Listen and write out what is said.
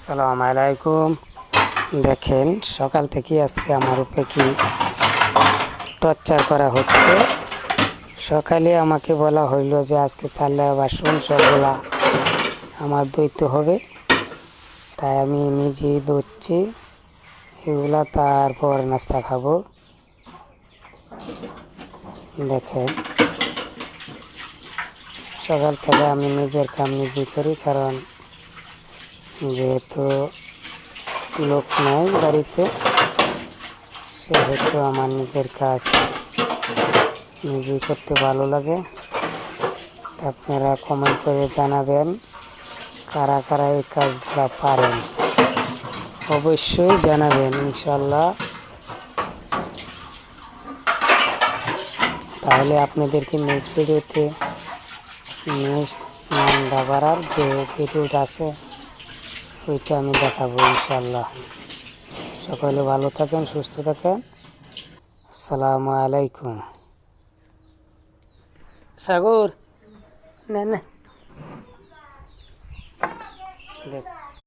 আসসালামু আলাইকুম। দেখেন সকাল থেকে আজকে আমার উপরে কি টর্চার করা হচ্ছে। সকালে আমাকে বলা হইলো যে আজকে থালা বাসন সবগুলা আমার ধুইতে হবে, তাই আমি নিজেই ধুচ্ছি এগুলা, তারপর নাস্তা খাবো। দেখেন সকাল থেকে আমি নিজের কাম নিজেই করি, কারণ যেহেতু লোক নাই বাড়িতে, সেহেতু আমার নিজের কাজ নিজেই করতে ভালো লাগে। তা আপনারা কমেন্ট করে জানাবেন কারা কারা এই কাজগুলো পারেন, অবশ্যই জানাবেন ইনশাল্লাহ। তাহলে আপনাদেরকে নেক্সট ভিডিওতে নেক্সট নান্দা বাড়ার যে ভিডিওটা আছে ওইটা আমি দেখাবো ইনশাল্লাহ। সকলে ভালো থাকেন, সুস্থ থাকেন। আসসালামু আলাইকুম। সাগর না না দেখ